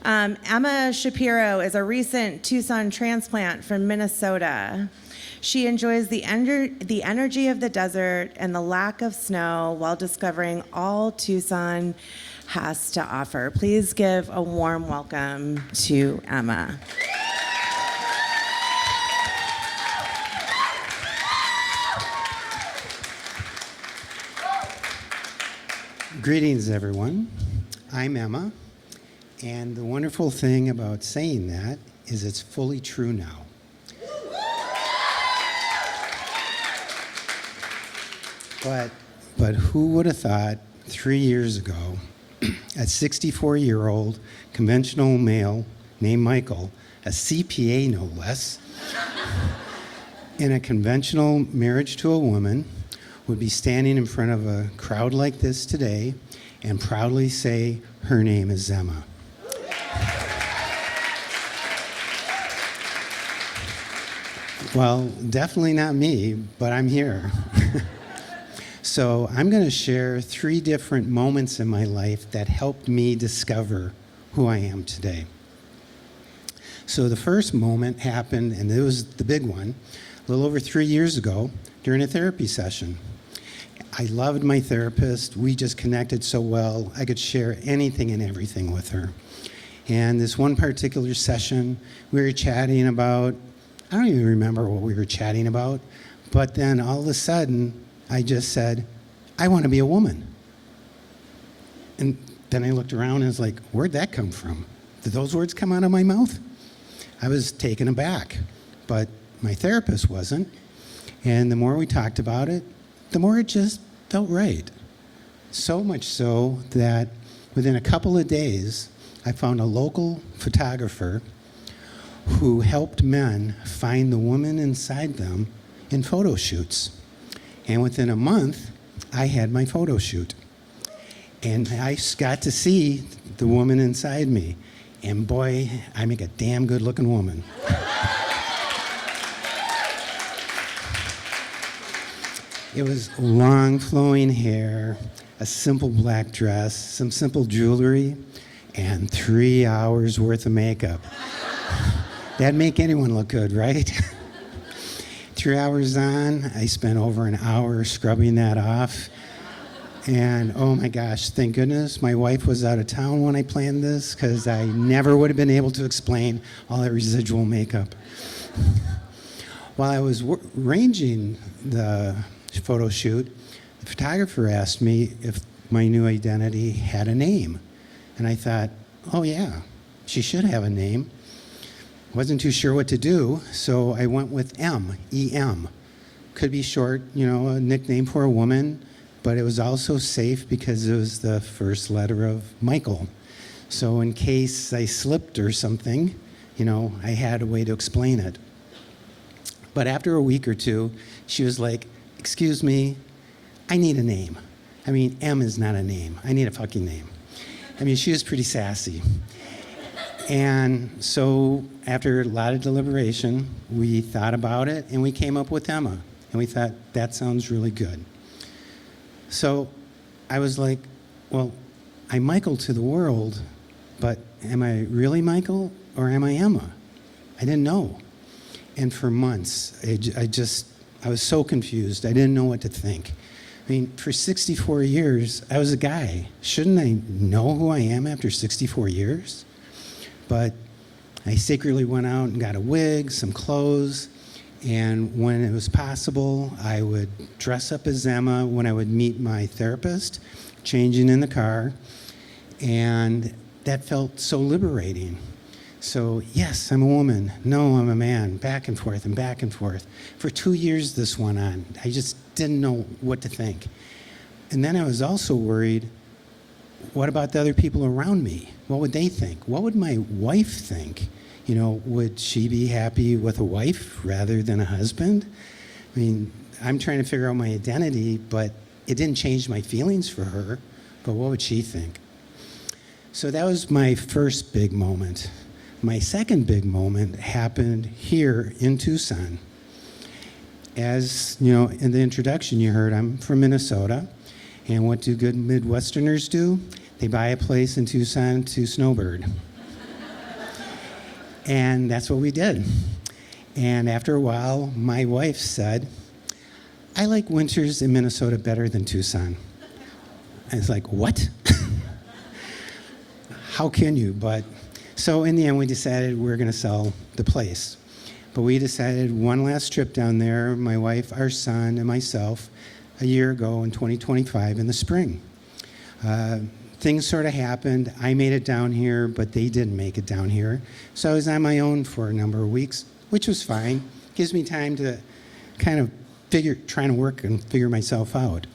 Emma Shapiro is a recent Tucson transplant from Minnesota. She enjoys the energy of the desert and the lack of snow while discovering all Tucson has to offer. Please give a warm welcome to Emma. Greetings, everyone. I'm Emma, and the wonderful thing about saying that is it's fully true now. But who would have thought 3 years ago, a 64-year-old conventional male named Michael, a CPA no less, in a conventional marriage to a woman, would be standing in front of a crowd like this today and proudly say her name is Emma. Well, definitely not me, but I'm here. So I'm going to share 3 different moments in my life that helped me discover who I am today. So the first moment happened, and it was the big one, a little over 3 years ago during a therapy session. I loved my therapist. We just connected so well. I could share anything and everything with her. And this one particular session, we were chatting about, I don't even remember what we were chatting about, but then all of a sudden, I just said, I want to be a woman. And then I looked around and was like, where'd that come from? Did those words come out of my mouth? I was taken aback, but my therapist wasn't. And the more we talked about it, the more it just felt right. So much so that within a couple of days, I found a local photographer who helped men find the woman inside them in photo shoots. And within a month, I had my photo shoot. And I got to see the woman inside me. And boy, I make a damn good looking woman. It was long flowing hair, a simple black dress, some simple jewelry, and 3 hours worth of makeup. That'd make anyone look good, right? 3 hours on, I spent over an hour scrubbing that off. And oh my gosh, thank goodness my wife was out of town when I planned this, because I never would have been able to explain all that residual makeup. While I was arranging the photo shoot, the photographer asked me if my new identity had a name. And I thought, oh yeah, she should have a name. Wasn't too sure what to do, so I went with M, E-M. Could be short, a nickname for a woman, but it was also safe because it was the first letter of Michael. So in case I slipped or something, I had a way to explain it. But after a week or two, she was like, excuse me, I need a name. I mean, M is not a name. I need a fucking name. I mean, she was pretty sassy. And so after a lot of deliberation, we thought about it and we came up with Emma. And we thought, that sounds really good. So I was like, well, I'm Michael to the world, but am I really Michael or am I Emma? I didn't know. And for months, I was so confused. I didn't know what to think. I mean, for 64 years, I was a guy. Shouldn't I know who I am after 64 years? But I secretly went out and got a wig, some clothes, and when it was possible, I would dress up as Emma when I would meet my therapist, changing in the car, and that felt so liberating. So, yes, I'm a woman. No, I'm a man. Back and forth and back and forth. For 2 years this went on. I just didn't know what to think. And then I was also worried, what about the other people around me? What would they think? What would my wife think? Would she be happy with a wife rather than a husband? I mean, I'm trying to figure out my identity, but it didn't change my feelings for her. But what would she think? So that was my first big moment. My second big moment happened here in Tucson. As in the introduction you heard, I'm from Minnesota. And what do good Midwesterners do? They buy a place in Tucson to snowbird. And that's what we did. And after a while, my wife said, I like winters in Minnesota better than Tucson. I was like, what? How can you? But so in the end, we decided we were going to sell the place. But we decided one last trip down there, my wife, our son, and myself, a year ago in 2025 in the spring. Things sort of happened. I made it down here, but they didn't make it down here. So I was on my own for a number of weeks, which was fine. Gives me time to kind of trying to work and figure myself out.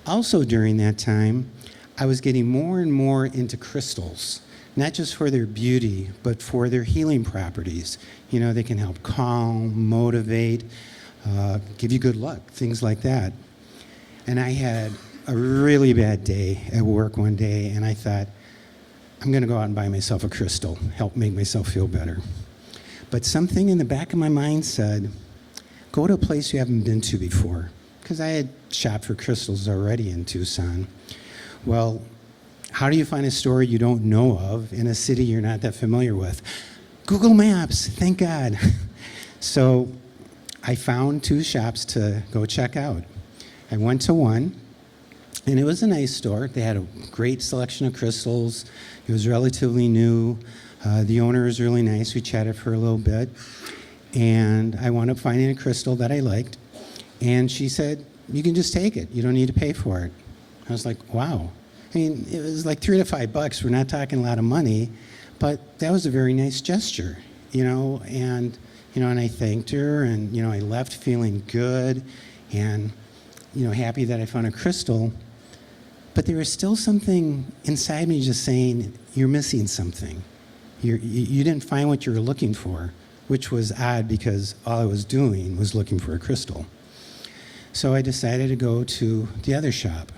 Also during that time, I was getting more and more into crystals, not just for their beauty, but for their healing properties. You know, they can help calm, motivate, give you good luck, things like that. And I had a really bad day at work one day, and I thought, I'm going to go out and buy myself a crystal, help make myself feel better. But something in the back of my mind said, go to a place you haven't been to before, because I had shopped for crystals already in Tucson. Well, how do you find a store you don't know of in a city you're not that familiar with? Google Maps, thank God. So I found 2 shops to go check out. I went to one, and it was a nice store. They had a great selection of crystals. It was relatively new. The owner was really nice. We chatted for a little bit. And I wound up finding a crystal that I liked. And she said, you can just take it. You don't need to pay for it. I was like, wow. I mean, it was like $3 to $5. We're not talking a lot of money. But that was a very nice gesture, you know. And, you know, and I thanked her. And, you know, I left feeling good and, you know, happy that I found a crystal. But there was still something inside me just saying, you're missing something. You didn't find what you were looking for, which was odd because all I was doing was looking for a crystal. So I decided to go to the other shop.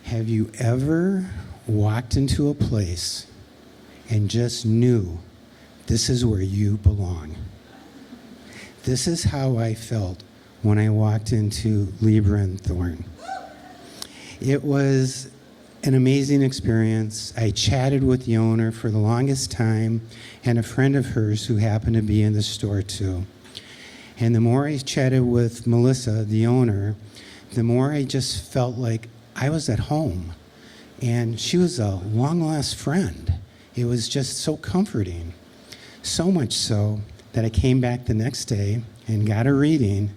Have you ever walked into a place and just knew this is where you belong? This is how I felt when I walked into Libra and Thorn. It was an amazing experience. I chatted with the owner for the longest time and a friend of hers who happened to be in the store too. And the more I chatted with Melissa, the owner, the more I just felt like I was at home. And she was a long-lost friend. It was just so comforting. So much so that I came back the next day and got a reading,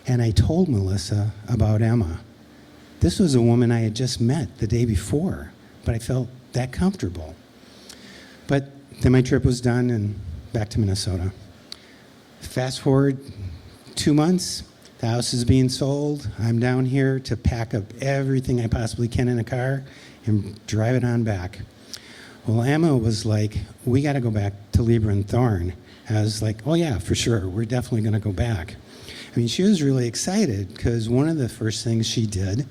and I told Melissa about Emma. This was a woman I had just met the day before, but I felt that comfortable. But then my trip was done and back to Minnesota. Fast forward 2 months, the house is being sold. I'm down here to pack up everything I possibly can in a car and drive it on back. Well, Emma was like, we got to go back to Libra and Thorn. I was like, oh yeah, for sure, we're definitely going to go back. I mean, she was really excited because one of the first things she did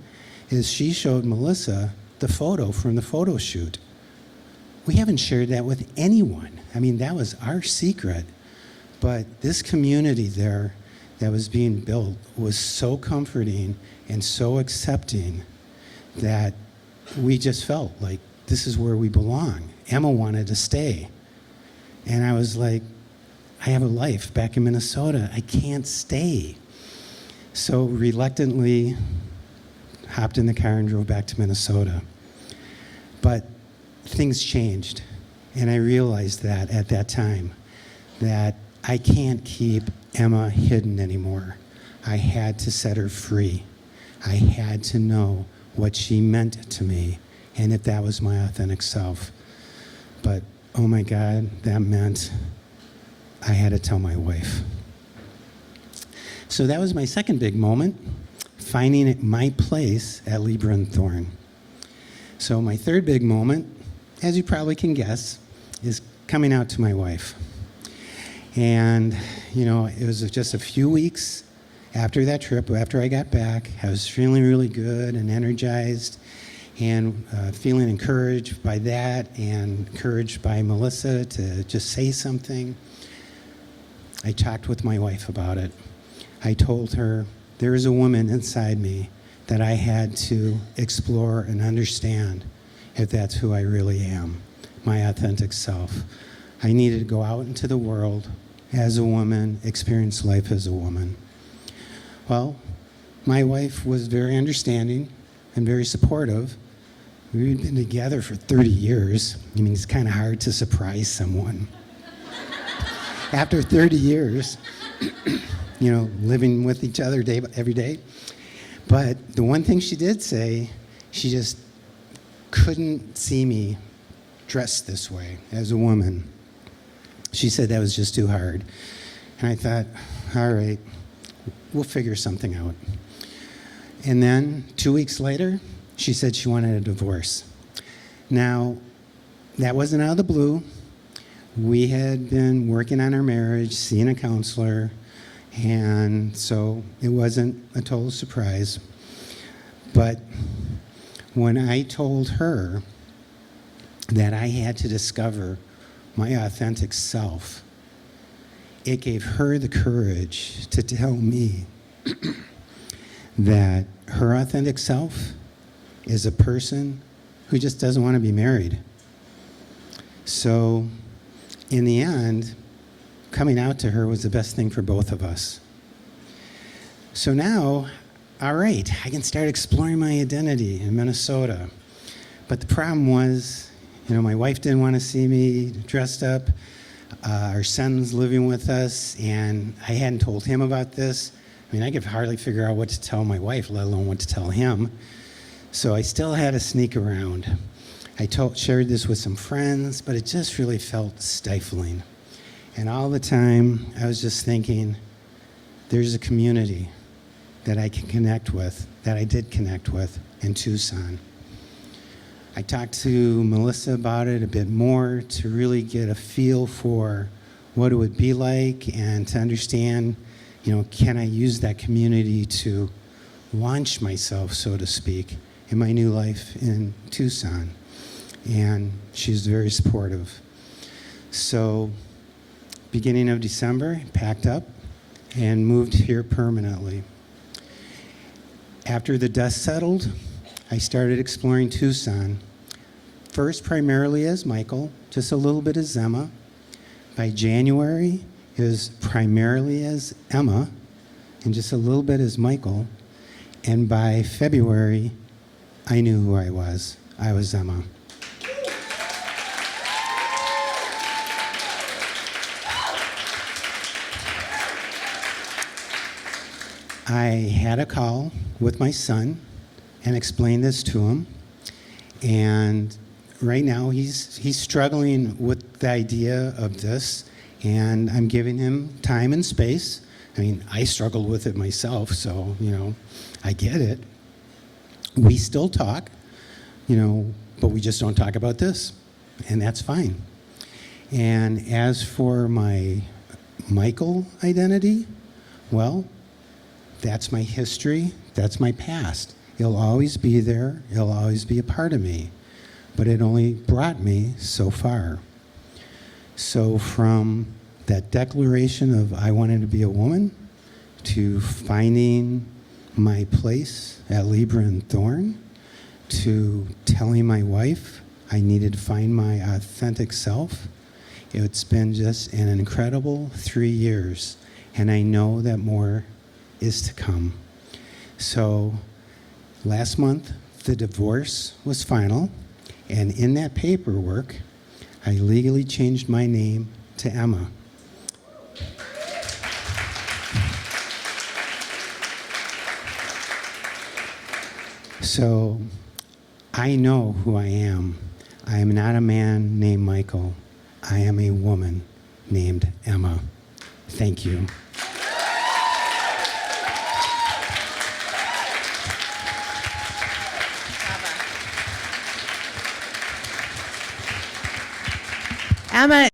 is she showed Melissa the photo from the photo shoot. We haven't shared that with anyone. I mean, that was our secret. But this community there that was being built was so comforting and so accepting that we just felt like this is where we belong. Emma wanted to stay. And I was like, I have a life back in Minnesota. I can't stay. So reluctantly hopped in the car and drove back to Minnesota. But things changed. And I realized that at that time, that I can't keep Emma hidden anymore. I had to set her free. I had to know what she meant to me and if that was my authentic self. But oh my God, that meant I had to tell my wife. So that was my second big moment, finding my place at Libra and Thorn. So my third big moment, as you probably can guess, is coming out to my wife. And, you know, it was just a few weeks after that trip, after I got back. I was feeling really good and energized and feeling encouraged by that and encouraged by Melissa to just say something. I talked with my wife about it. I told her there is a woman inside me that I had to explore and understand if that's who I really am, my authentic self. I needed to go out into the world as a woman, experience life as a woman. Well, my wife was very understanding and very supportive. We'd been together for 30 years. I mean, it's kind of hard to surprise someone. After 30 years, living with each other every day. But the one thing she did say, she just couldn't see me dressed this way as a woman. She said that was just too hard. And I thought, all right, we'll figure something out. And then 2 weeks later, she said she wanted a divorce. Now, that wasn't out of the blue. We had been working on our marriage, seeing a counselor, and so it wasn't a total surprise. But when I told her that I had to discover my authentic self, it gave her the courage to tell me that her authentic self is a person who just doesn't want to be married. So in the end, coming out to her was the best thing for both of us. So now, all right, I can start exploring my identity in Minnesota. But the problem was, my wife didn't want to see me dressed up. Our son's living with us, and I hadn't told him about this. I mean, I could hardly figure out what to tell my wife, let alone what to tell him. So I still had to sneak around. I shared this with some friends, but it just really felt stifling. And all the time, I was just thinking, there's a community that I can connect with, that I did connect with in Tucson. I talked to Melissa about it a bit more to really get a feel for what it would be like and to understand, can I use that community to launch myself, so to speak, in my new life in Tucson. And she's very supportive. So, beginning of December, I packed up and moved here permanently. After the dust settled, I started exploring Tucson. First, primarily as Michael, just a little bit as Emma. By January, it was primarily as Emma, and just a little bit as Michael. And by February, I knew who I was. I was Emma. I had a call with my son and explained this to him. And right now he's struggling with the idea of this, and I'm giving him time and space. I mean, I struggled with it myself, so, I get it. We still talk, but we just don't talk about this, and that's fine. And as for my Michael identity, well, that's my history, that's my past. It'll always be there, it'll always be a part of me, but it only brought me so far. So from that declaration of I wanted to be a woman to finding my place at Libra and Thorn, to telling my wife I needed to find my authentic self, it's been just an incredible 3 years, and I know that more is to come. So last month, the divorce was final, and in that paperwork, I legally changed my name to Emma. So I know who I am. I am not a man named Michael. I am a woman named Emma. Thank you. Emma